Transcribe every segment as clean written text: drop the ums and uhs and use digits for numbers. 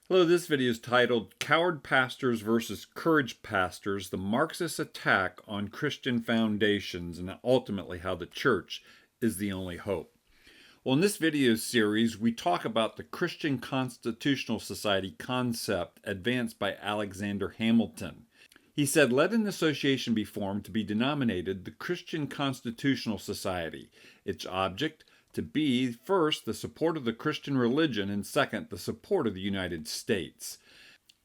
Hello, this video is titled Coward Pastors versus Courage Pastors, the Marxist Attack on Christian Foundations and ultimately how the church is the only hope. Well, in this video series, we talk about the Christian Constitutional Society concept advanced by Alexander Hamilton. He said, let an association be formed to be denominated the Christian Constitutional Society. Its object, to be, first, the support of the Christian religion, and second, the support of the United States.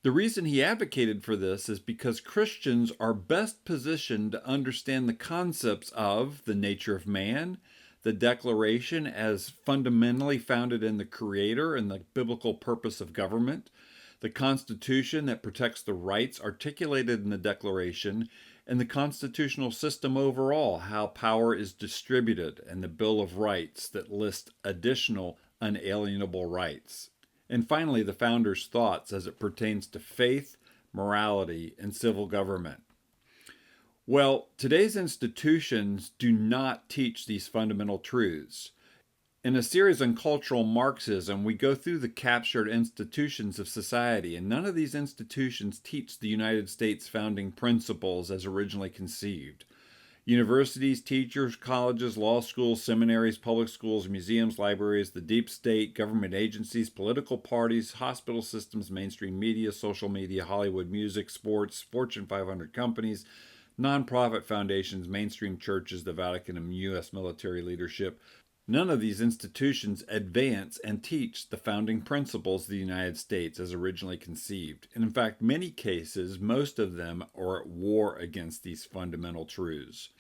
The reason he advocated for this is because Christians are best positioned to understand the concepts of the nature of man, the Declaration as fundamentally founded in the Creator and the biblical purpose of government, the Constitution that protects the rights articulated in the Declaration, and the constitutional system overall, how power is distributed, and the Bill of Rights that lists additional unalienable rights. And finally, the founders' thoughts as it pertains to faith, morality, and civil government. Well, today's institutions do not teach these fundamental truths. In a series on cultural Marxism, we go through the captured institutions of society, and none of these institutions teach the United States founding principles as originally conceived. Universities, teachers, colleges, law schools, seminaries, public schools, museums, libraries, the deep state, government agencies, political parties, hospital systems, mainstream media, social media, Hollywood music, sports, Fortune 500 companies, nonprofit foundations, mainstream churches, the Vatican, and U.S. military leadership. None of these institutions advance and teach the founding principles of the United States as originally conceived. And in fact, many cases, most of them are at war against these fundamental truths.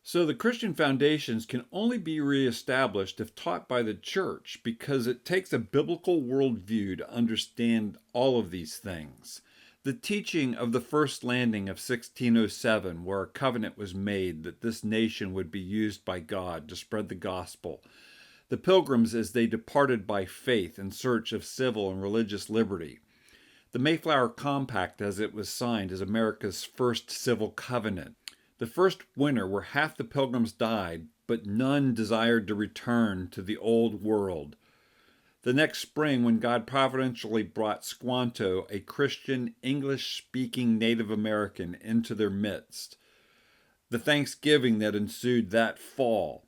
So the Christian foundations can only be reestablished if taught by the church, because it takes a biblical worldview to understand all of these things. The teaching of the first landing of 1607, where a covenant was made that this nation would be used by God to spread the gospel. The pilgrims as they departed by faith in search of civil and religious liberty. The Mayflower Compact as it was signed as America's first civil covenant. The first winter where half the pilgrims died, but none desired to return to the old world. The next spring, when God providentially brought Squanto, a Christian, English-speaking Native American, into their midst. The Thanksgiving that ensued that fall.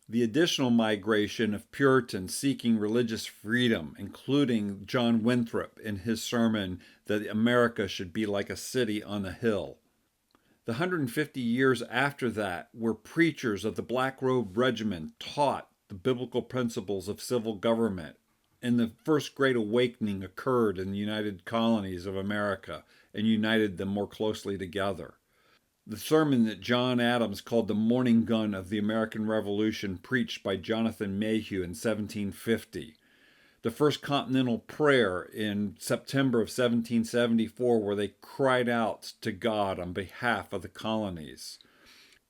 The additional migration of Puritans seeking religious freedom, including John Winthrop in his sermon that America should be like a city on a hill. The 150 years after that, where preachers of the Black Robe Regiment taught the biblical principles of civil government, and the First Great Awakening occurred in the United Colonies of America and united them more closely together. The sermon that John Adams called the morning gun of the American Revolution, preached by Jonathan Mayhew in 1750. The first continental prayer in September of 1774, where they cried out to God on behalf of the colonies.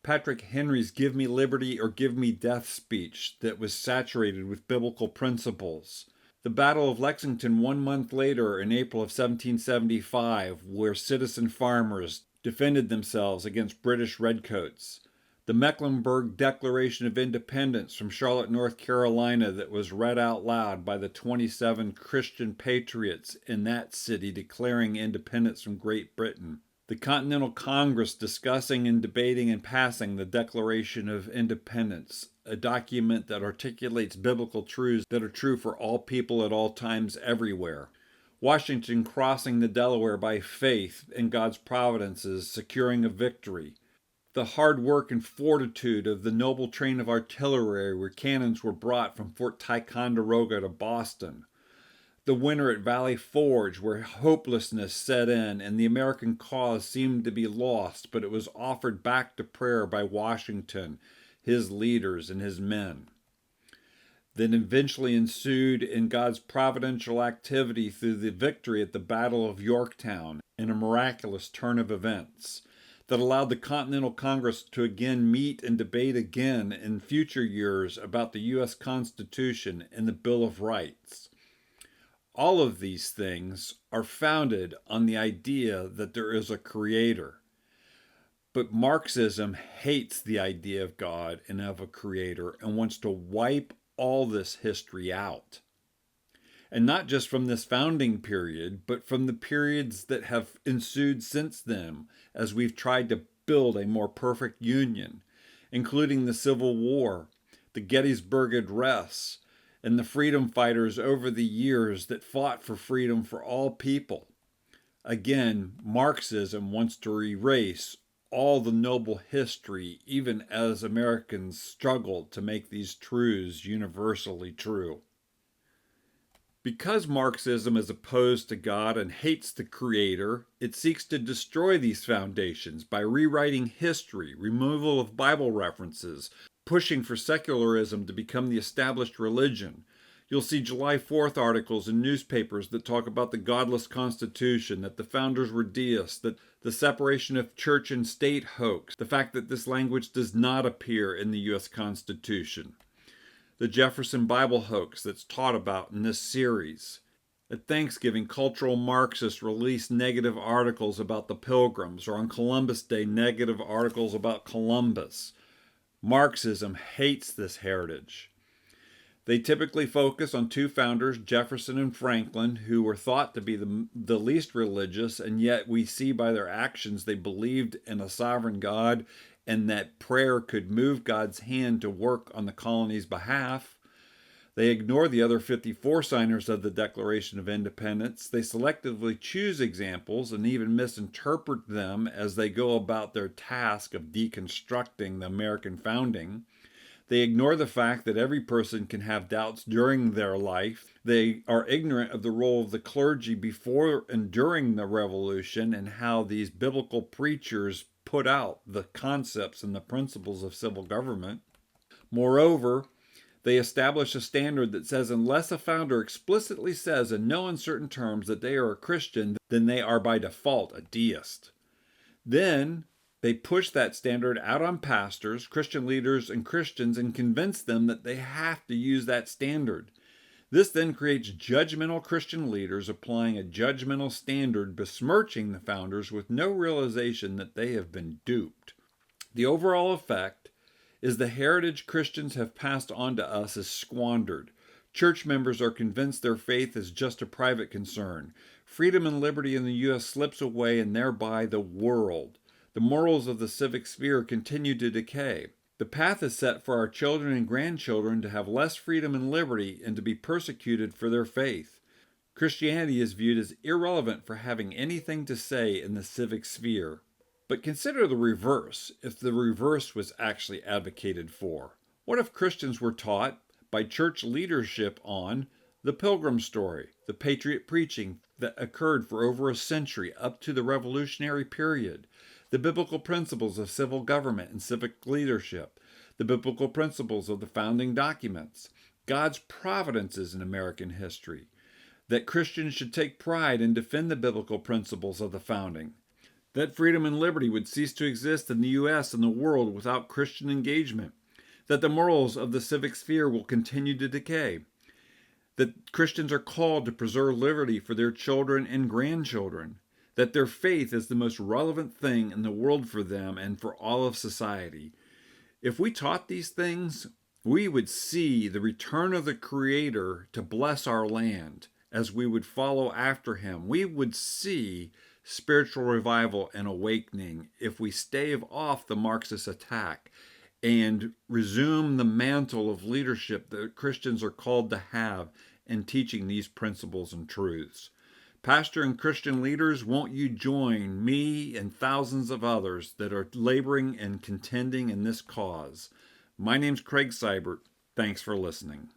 Patrick Henry's Give Me Liberty or Give Me Death speech that was saturated with biblical principles. The Battle of Lexington 1 month later in April of 1775, where citizen farmers defended themselves against British redcoats. The Mecklenburg Declaration of Independence from Charlotte, North Carolina, that was read out loud by the 27 Christian patriots in that city declaring independence from Great Britain. The Continental Congress discussing and debating and passing the Declaration of Independence, a document that articulates biblical truths that are true for all people at all times everywhere. Washington crossing the Delaware by faith in God's providences, securing a victory. The hard work and fortitude of the noble train of artillery where cannons were brought from Fort Ticonderoga to Boston. The winter at Valley Forge, where hopelessness set in and the American cause seemed to be lost, but it was offered back to prayer by Washington, his leaders, and his men. Then eventually ensued in God's providential activity through the victory at the Battle of Yorktown in a miraculous turn of events that allowed the Continental Congress to again meet and debate again in future years about the U.S. Constitution and the Bill of Rights. All of these things are founded on the idea that there is a creator. But Marxism hates the idea of God and of a creator and wants to wipe all this history out. And not just from this founding period, but from the periods that have ensued since then, as we've tried to build a more perfect union, including the Civil War, the Gettysburg Address, and the freedom fighters over the years that fought for freedom for all people. Again, Marxism wants to erase all the noble history, even as Americans struggled to make these truths universally true. Because Marxism is opposed to God and hates the Creator, it seeks to destroy these foundations by rewriting history, removal of Bible references, pushing for secularism to become the established religion. You'll see July 4th articles in newspapers that talk about the godless Constitution, that the founders were deists, that the separation of church and state hoax, the fact that this language does not appear in the U.S. Constitution, the Jefferson Bible hoax that's taught about in this series. At Thanksgiving, cultural Marxists release negative articles about the Pilgrims, or on Columbus Day, negative articles about Columbus. Marxism hates this heritage. They typically focus on two founders, Jefferson and Franklin, who were thought to be the least religious, and yet we see by their actions they believed in a sovereign God and that prayer could move God's hand to work on the colony's behalf. They ignore the other 54 signers of the Declaration of Independence. They selectively choose examples and even misinterpret them as they go about their task of deconstructing the American founding. They ignore the fact that every person can have doubts during their life. They are ignorant of the role of the clergy before and during the Revolution and how these biblical preachers put out the concepts and the principles of civil government. Moreover, they establish a standard that says unless a founder explicitly says in no uncertain terms that they are a Christian, then they are by default a deist. Then they push that standard out on pastors, Christian leaders, and Christians and convince them that they have to use that standard. This then creates judgmental Christian leaders applying a judgmental standard, besmirching the founders with no realization that they have been duped. The overall effect is the heritage Christians have passed on to us is squandered. Church members are convinced their faith is just a private concern. Freedom and liberty in the U.S. slips away and thereby the world. The morals of the civic sphere continue to decay. The path is set for our children and grandchildren to have less freedom and liberty and to be persecuted for their faith. Christianity is viewed as irrelevant for having anything to say in the civic sphere. But consider the reverse, if the reverse was actually advocated for. What if Christians were taught by church leadership on the Pilgrim story, the patriot preaching that occurred for over a century up to the Revolutionary period, the biblical principles of civil government and civic leadership, the biblical principles of the founding documents, God's providences in American history, that Christians should take pride and defend the biblical principles of the founding, that freedom and liberty would cease to exist in the U.S. and the world without Christian engagement, that the morals of the civic sphere will continue to decay, that Christians are called to preserve liberty for their children and grandchildren, that their faith is the most relevant thing in the world for them and for all of society. If we taught these things, we would see the return of the Creator to bless our land as we would follow after Him. We would see spiritual revival and awakening if we stave off the Marxist attack and resume the mantle of leadership that Christians are called to have in teaching these principles and truths. Pastor and Christian leaders, won't you join me and thousands of others that are laboring and contending in this cause? My name's Craig Seibert. Thanks for listening.